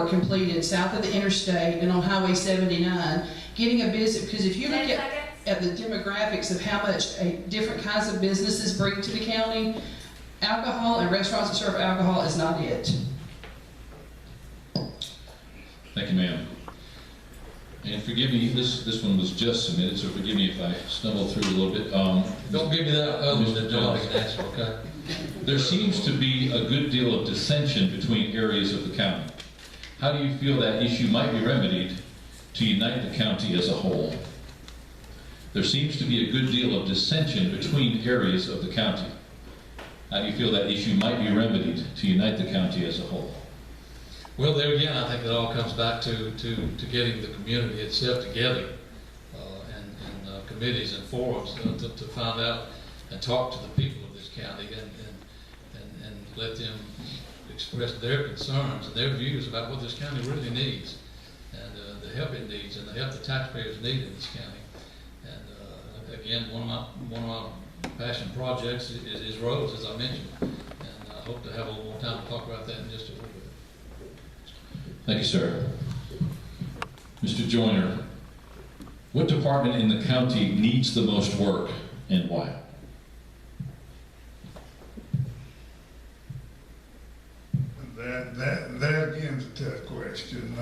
completed south of the interstate and on Highway 79, getting a business, because if you look at the demographics of how much different kinds of businesses bring to the county, alcohol and restaurants that serve alcohol is not it. Thank you, ma'am. And forgive me, this one was just submitted, so forgive me if I stumbled through a little bit. Don't give me that other that John can answer, okay? There seems to be a good deal of dissension between areas of the county. How do you feel that issue might be remedied to unite the county as a whole? There seems to be a good deal of dissension between areas of the county. How do you feel that issue might be remedied to unite the county as a whole? Well, there again, I think it all comes back to getting the community itself together and committees and forums to find out and talk to the people of this county and let them express their concerns and their views about what this county really needs and the help it needs and the help the taxpayers need in this county. And again, one of my passion projects is roads, as I mentioned, and I hope to have a little more time to talk about that in just a little bit. Thank you, sir. Mr. Joyner, what department in the county needs the most work and why? That again is a tough question.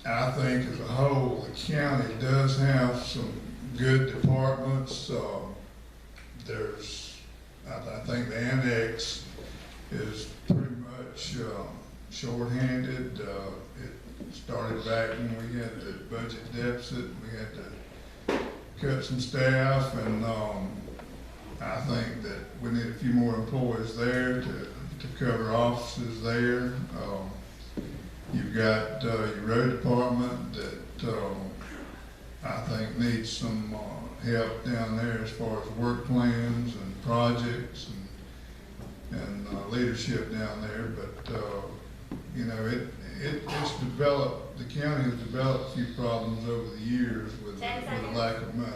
I think as a whole, the county does have some good departments. I think the annex is pretty much shorthanded. It started back when we had the budget deficit. We had to cut some staff, and I think that we need a few more employees there to cover offices there. You've got your road department that I think needs some help down there as far as work plans and projects and leadership down there. But you know, it's developed. The county has developed a few problems over the years with a lack of money.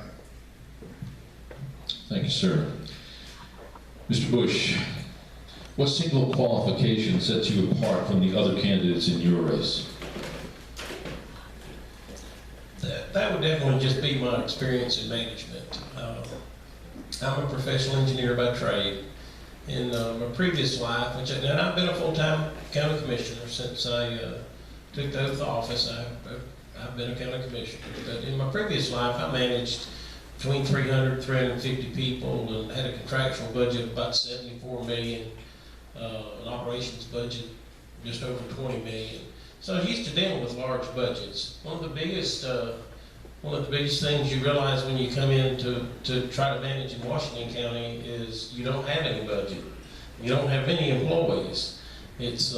Thank you, sir. Mr. Bush, what single qualification sets you apart from the other candidates in your race? That would definitely just be my experience in management. I'm a professional engineer by trade. In my previous life, and I've been a full-time county commissioner since I took the oath of office. I've been a county commissioner. But in my previous life, I managed between 300 and 350 people and had a contractual budget of about 74 million, an operations budget just over 20 million. So I'm used to dealing with large budgets. One of the biggest things you realize when you come in to try to manage in Washington County is you don't have any budget. You don't have any employees. It's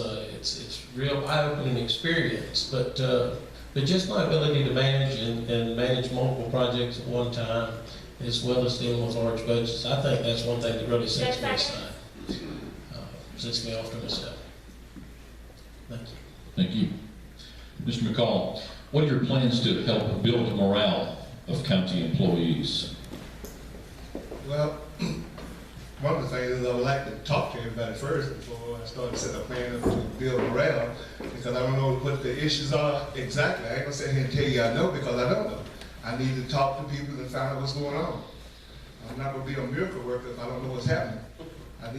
real eye-opening experience. But just my ability to manage and manage multiple projects at one time, as well as dealing with large budgets, I think that's one thing that really sets me aside. Sets me off to myself. Thank you. Thank you. Mr. McCall, what are your plans to help build morale of county employees? Well, one of the things is I would like to talk to everybody first before I start to set a plan up to build morale, because I don't know what the issues are exactly. I ain't gonna sit here and tell you I know, because I don't know. I need to talk to people and find out what's going on. I'm not gonna be a miracle worker if I don't know what's happening. I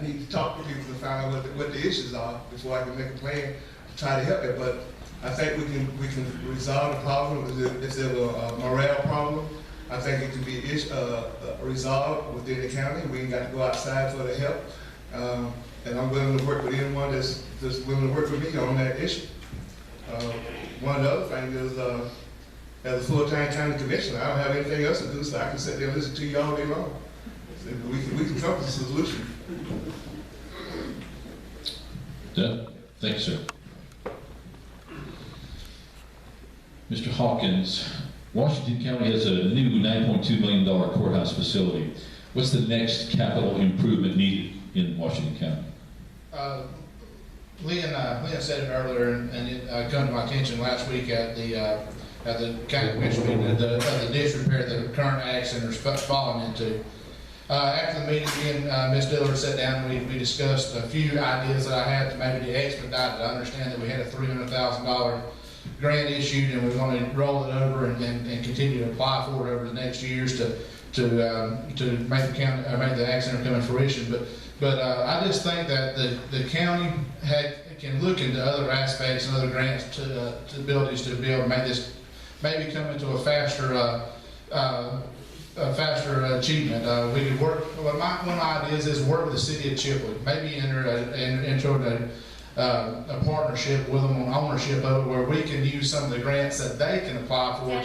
need to talk to people to find out what the issues are before I can make a plan to try to help it. But I think we can resolve the problem. If there's a morale problem, I think it can be resolved within the county. We ain't got to go outside for the help. And I'm willing to work with anyone that's willing to work with me on that issue. One of the other things is, as a full-time county commissioner, I don't have anything else to do, so I can sit there and listen to you all day long. So we can come to a solution. Thank you, sir. Mr. Hawkins, Washington County has a new $9.2 million courthouse facility. What's the next capital improvement needed in Washington County? Leon said it earlier, and it come to my attention last week at the county commission meeting, the ditch repair that the current ag center is falling into. After the meeting, me and Ms. Dillard sat down and we discussed a few ideas that I had to maybe expedite it. I understand that we had a $300,000 grant issued, and we're going to roll it over and continue to apply for it over the next years to make the county, make the ag center come in fruition. But I just think that the county can look into other aspects and other grants to abilities to be able to make this maybe come into a faster achievement. We could work. Well, one of my ideas is work with the city of Chipley, maybe enter into a partnership with them on ownership of it, where we can use some of the grants that they can apply for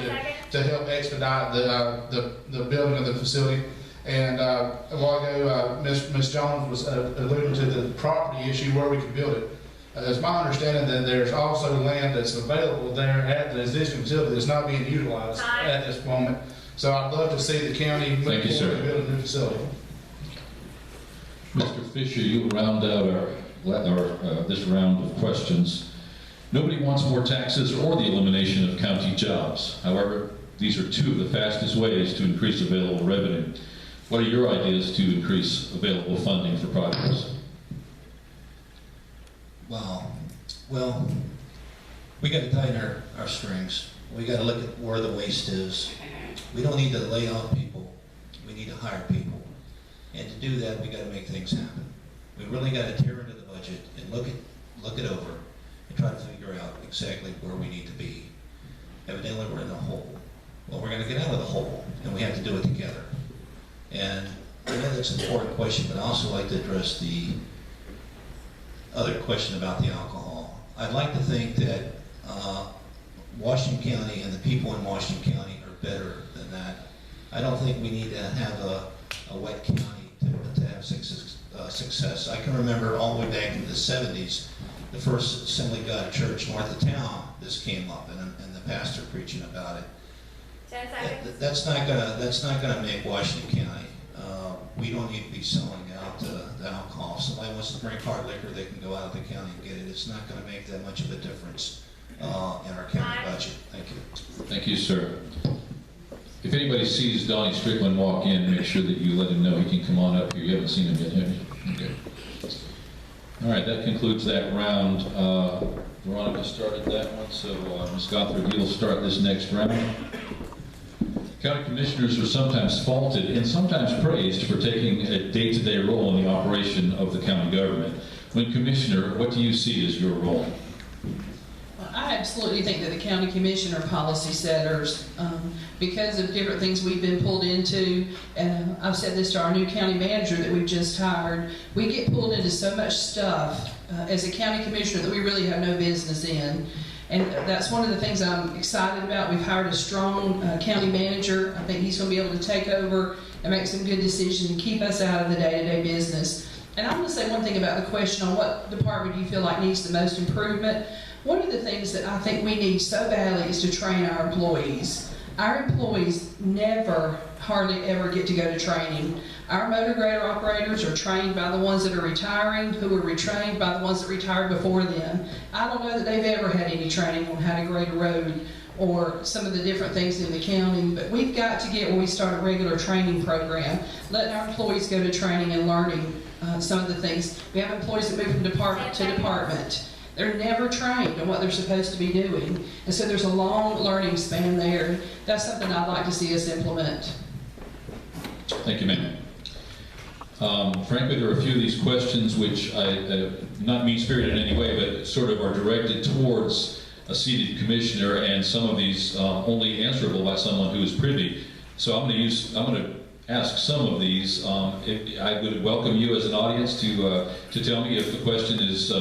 to help expedite the building of the facility. And a while ago, Ms. Jones was alluding to the property issue where we could build it. It's my understanding that there's also land that's available there at the existing facility that's not being utilized at this moment. So I'd love to see the county move forward and build a new facility. Mr. Fisher, you will round out this round of questions. Nobody wants more taxes or the elimination of county jobs. However, these are two of the fastest ways to increase available revenue. What are your ideas to increase available funding for projects? Wow. Well, we got to tighten our strings. We got to look at where the waste is. We don't need to lay off people. We need to hire people. And to do that, we got to make things happen. We really got to tear into the budget and look it over and try to figure out exactly where we need to be. Evidently, we're in a hole. Well, we're going to get out of the hole, and we have to do it together. And I know that's an important question, but I also like to address the other question about the alcohol. I'd like to think that Washington County and the people in Washington County are better than that. I don't think we need to have a wet county to have success. I can remember all the way back in the 70s, the first Assembly of God church north of town, this came up, and the pastor preaching about it. 10 seconds. That's not gonna make Washington County. We don't need to be selling out the alcohol. If somebody wants to drink hard liquor, they can go out of the county and get it. It's not going to make that much of a difference in our county budget. Thank you. Thank you, sir. If anybody sees Donnie Strickland walk in, make sure that you let him know he can come on up here. You haven't seen him yet, have you? Okay. All right, that concludes that round. Veronica started that one, so Ms. Gothard, you'll start this next round. County commissioners are sometimes faulted and sometimes praised for taking a day-to-day role in the operation of the county government. When commissioner, what do you see as your role? I absolutely think that the county commissioner are policy setters because of different things we've been pulled into. And I've said this to our new county manager that we've just hired. We get pulled into so much stuff as a county commissioner that we really have no business in. And that's one of the things I'm excited about. We've hired a strong county manager. I think he's going to be able to take over and make some good decisions and keep us out of the day-to-day business. And I'm going to say one thing about the question on what department do you feel like needs the most improvement. One of the things that I think we need so badly is to train our employees. Our employees never, hardly ever get to go to training. Our motor grader operators are trained by the ones that are retiring, who are retrained by the ones that retired before them. I don't know that they've ever had any training on how to grade a road or some of the different things in the county, but we've got to get when we start a regular training program, letting our employees go to training and learning some of the things. We have employees that move from department to department. They're never trained on what they're supposed to be doing. And so there's a long learning span there. That's something I'd like to see us implement. Thank you, ma'am. Frankly, there are a few of these questions which not mean-spirited in any way, but sort of are directed towards a seated commissioner, and some of these only answerable by someone who is privy. So I'm going to ask some of these. I would welcome you as an audience to tell me if the question is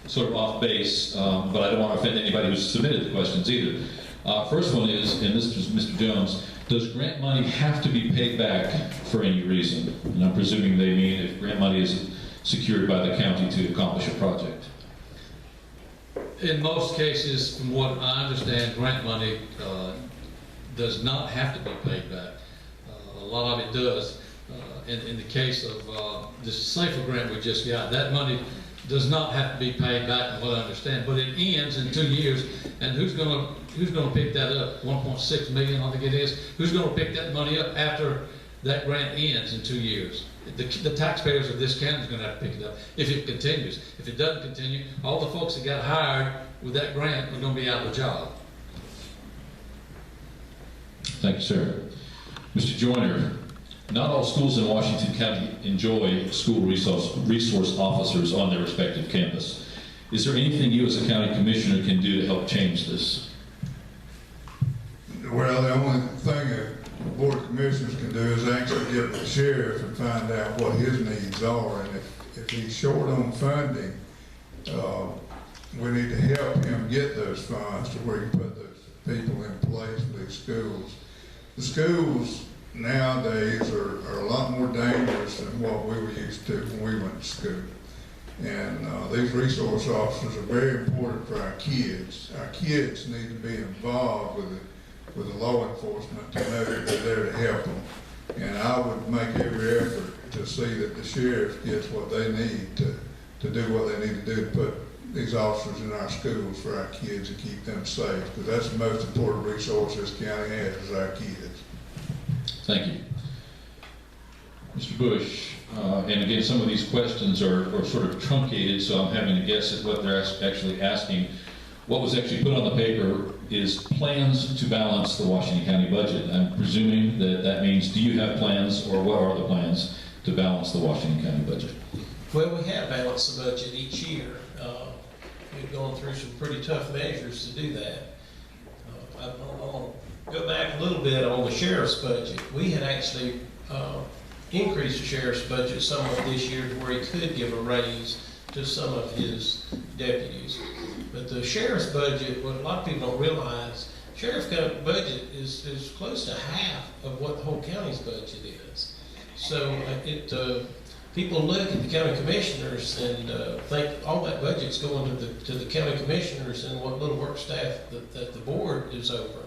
sort of off base, but I don't want to offend anybody who's submitted the questions either. First one is, and this is Mr. Jones, does grant money have to be paid back for any reason? And I'm presuming they mean if grant money is secured by the county to accomplish a project. In most cases, from what I understand, grant money does not have to be paid back. A lot of it does. In the case of this Safer grant we just got, that money does not have to be paid back, from what I understand, but it ends in 2 years, and who's going to pick that up? 1.6 million, I think it is. Who's going to pick that money up after that grant ends in 2 years. The taxpayers of this county is going to have to pick it up if it continues. If it doesn't continue, all the folks that got hired with that grant are going to be out of a job. Thank you, sir. Mr. Joyner, not all schools in Washington County enjoy school resource officers on their respective campus. Is there anything you as a county commissioner can do to help change this? Well, the only thing the Board of Commissioners can do is actually get the sheriff and find out what his needs are. And if he's short on funding, we need to help him get those funds to where he can put those people in place for these schools. The schools nowadays are a lot more dangerous than what we were used to when we went to school. And these resource officers are very important for our kids. Our kids need to be involved with the law enforcement to know that they're there to help them. And I would make every effort to see that the sheriff gets what they need to do what they need to do to put these officers in our schools for our kids and keep them safe, because that's the most important resource this county has, is our kids. Thank you. Mr. Bush, and again, some of these questions are sort of truncated, so I'm having to guess at what they're actually asking. What was actually put on the paper is plans to balance the Washington County budget. I'm presuming that that means, do you have plans, or what are the plans to balance the Washington County budget? Well, we have balanced the budget each year. We've gone through some pretty tough measures to do that. I want to go back a little bit on the sheriff's budget. We had actually increased the sheriff's budget somewhat this year to where he could give a raise to some of his deputies. But the sheriff's budget, what a lot of people don't realize, sheriff's budget is close to half of what the whole county's budget is. So people look at the county commissioners and think all that budget's going to the county commissioners and what little work staff that the board is over.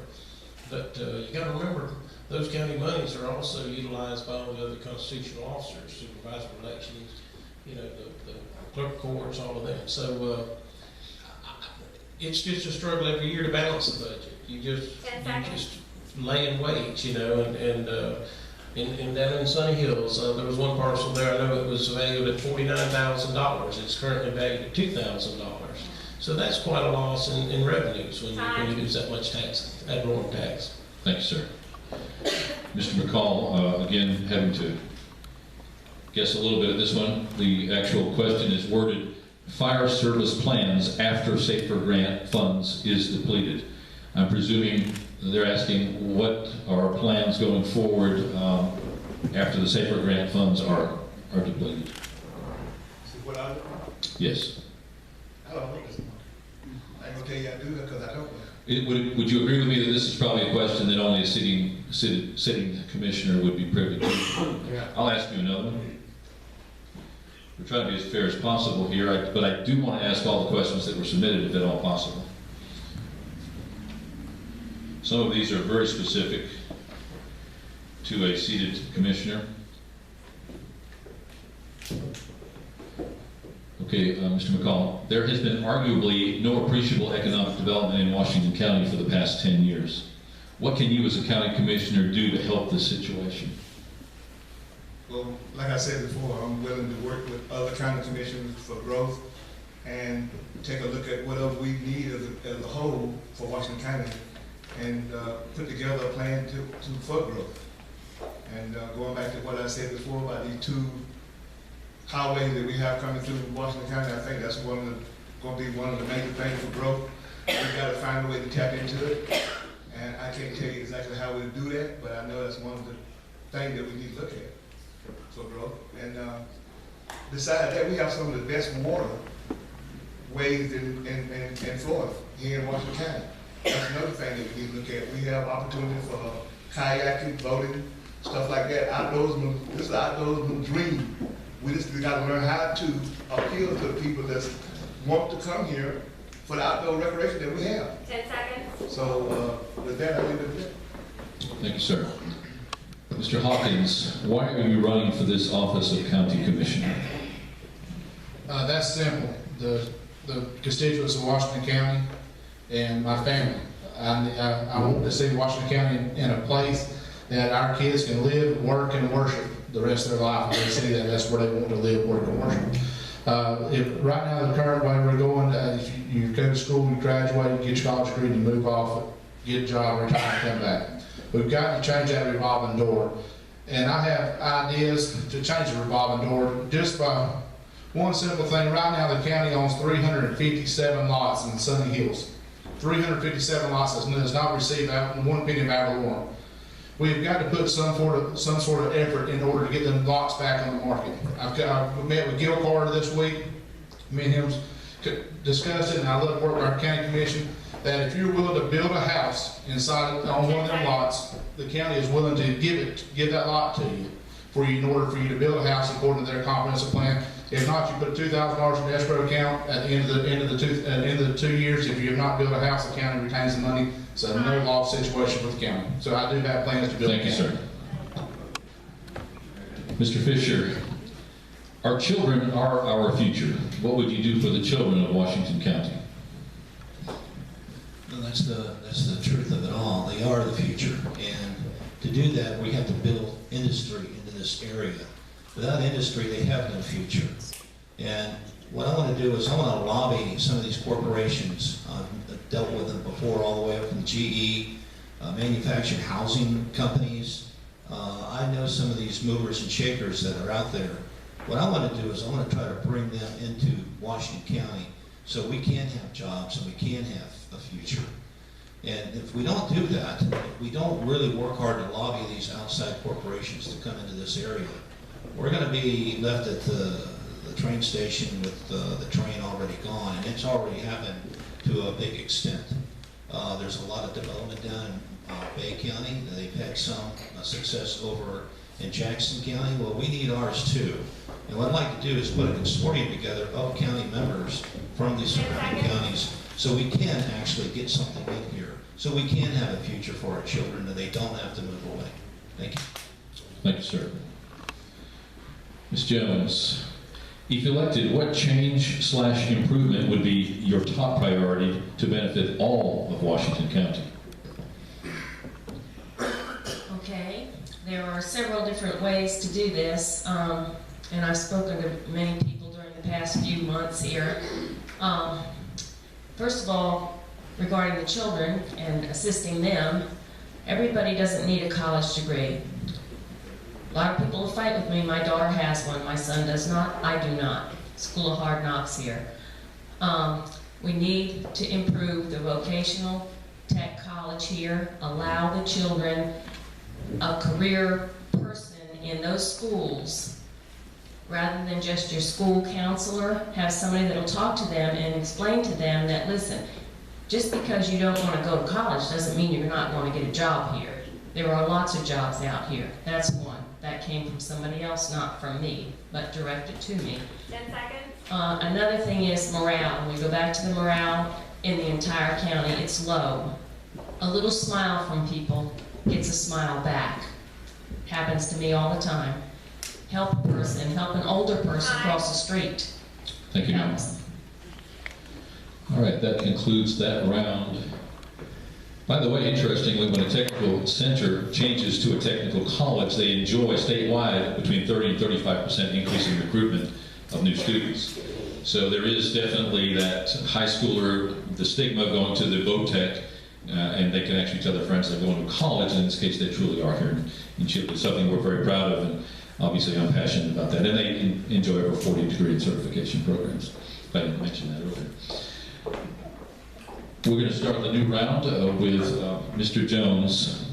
But you got to remember, those county monies are also utilized by all the other constitutional officers, supervisor elections, you know, the clerk courts, all of them. So it's just a struggle every year to balance the budget. You just lay in wait, you know, and down in Sunny Hills, there was one parcel there, I know it was valued at $49,000. It's currently valued at $2,000. So that's quite a loss in revenues when you lose that much tax, ad valorem tax. Thank you, sir. Mr. McCall, again, having to guess a little bit at this one. The actual question is worded, fire service plans after Safer Grant funds is depleted. I'm presuming they're asking what are plans going forward after the Safer Grant funds are depleted. What I do? Yes. I don't know this one. I ain't gonna tell you I do that because I don't know. Would you agree with me that this is probably a question that only a sitting commissioner would be privy to? Yeah. I'll ask you another one. We're trying to be as fair as possible here, but I do want to ask all the questions that were submitted, if at all possible. Some of these are very specific to a seated commissioner. Okay, Mr. McCall, there has been arguably no appreciable economic development in Washington County for the past 10 years. What can you as a county commissioner do to help this situation? Well, like I said before, I'm willing to work with other county commissioners for growth and take a look at whatever we need as a whole for Washington County and put together a plan for growth. And going back to what I said before about these two highways that we have coming through Washington County, I think that's going to be one of the major things for growth. We've got to find a way to tap into it. And I can't tell you exactly how we'll do that, but I know that's one of the things that we need to look at for growth. And besides that, we have some of the best water ways in Florida, here in Washington County. That's another thing that we need to look at. We have opportunity for kayaking, boating, stuff like that. Outdoorsman, this is an outdoorsman dream. We just got to learn how to appeal to the people that want to come here for the outdoor recreation that we have. 10 seconds. So with that, I leave it there. Thank you, sir. Mr. Hawkins, why are you running for this office of county commissioner? That's simple. The constituents of Washington County and my family. I want to see Washington County in a place that our kids can live, work, and worship the rest of their life, and they see that that's where they want to live, work, and worship. Right now, the current way we're going, you go to school, you graduate, you get your college degree, you move off, get a job, retire, and come back. We've got to change that revolving door. And I have ideas to change the revolving door just by one simple thing. Right now, the county owns 357 lots in Sunny Hills. 357 lots does not receive one penny of ad valorem. We've got to put some sort of effort in order to get them lots back on the market. I've met with Gil Carter this week. Me and him discussed it, and I love to work with our county commission, that if you're willing to build a house inside on one of them lots, the county is willing to give that lot to you in order for you to build a house according to their comprehensive plan. If not, you put $2,000 in the escrow account. At the end of the 2 years, if you have not built a house, the county retains the money. It's a no loss situation for the county. So I do have plans to build. Thank you, sir. Mr. Fisher, our children are our future. What would you do for the children of Washington County? Well, that's the truth of it all. They are the future, and to do that, we have to build industry into this area. Without industry, they have no future. And what I want to do is I want to lobby some of these corporations. I've dealt with them before, all the way up from GE, manufactured housing companies. I know some of these movers and shakers that are out there. What I want to do is I want to try to bring them into Washington County so we can have jobs and we can have a future. And if we don't do that, if we don't really work hard to lobby these outside corporations to come into this area, we're going to be left at the train station with the train already gone, and it's already happened to a big extent. There's a lot of development down in Bay County. They've had some success over in Jackson County. Well, we need ours too. And what I'd like to do is put a consortium together of county members from these surrounding counties so we can actually get something in here, so we can have a future for our children and they don't have to move away. Thank you. Thank you, sir. Ms. Jones, if elected, what change/improvement would be your top priority to benefit all of Washington County? Okay, there are several different ways to do this, and I've spoken to many people during the past few months here. First of all, regarding the children and assisting them, everybody doesn't need a college degree. A lot of people will fight with me. My daughter has one. My son does not. I do not. School of Hard Knocks here. We need to improve the vocational tech college here, allow the children a career person in those schools, rather than just your school counselor. Have somebody that will talk to them and explain to them that, listen, just because you don't want to go to college doesn't mean you're not going to get a job here. There are lots of jobs out here. That's one. That came from somebody else, not from me, but directed to me. 10 seconds. Another thing is morale. When we go back to the morale in the entire county, it's low. A little smile from people gets a smile back. Happens to me all the time. Help a person, help an older person cross the street. Thank you, ma'am. All right, that concludes that round. By the way, interestingly, when a technical center changes to a technical college, they enjoy statewide between 30 and 35% increase in recruitment of new students. So there is definitely that high schooler, the stigma of going to the VOTech, and they can actually tell their friends they're going to college, and in this case they truly are here in Chipley, something we're very proud of, and obviously I'm passionate about that. And they enjoy over 40 degree and certification programs. I didn't mention that earlier. We're going to start the new round with Mr. Jones.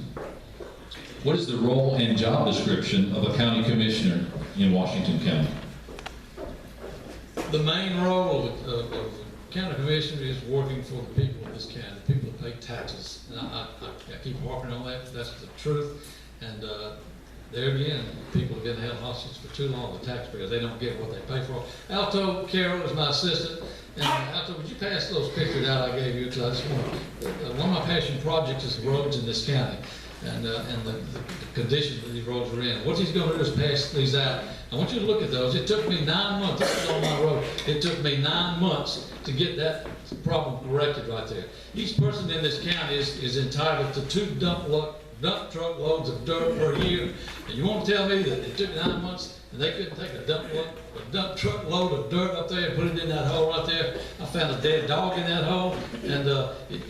What is the role and job description of a county commissioner in Washington County? The main role of the county commissioner is working for the people of this county, the people that pay taxes. And I keep harping on that, that's the truth. And there again, people have been held hostage for too long, the taxpayers. They don't get what they pay for. Alto Carroll is my assistant. And Alto, would you pass those pictures out I gave you? Because I just want one of my passion projects is the roads in this county and the conditions that these roads are in. What he's going to do is pass these out. I want you to look at those. It took me 9 months. This is on my road. It took me 9 months to get that problem corrected right there. Each person in this county is entitled to 2 dump dump truck loads of dirt per year. And you want to tell me that it took 9 months and they couldn't take a dump truck load of dirt up there and put it in that hole right there? I found a dead dog in that hole, and it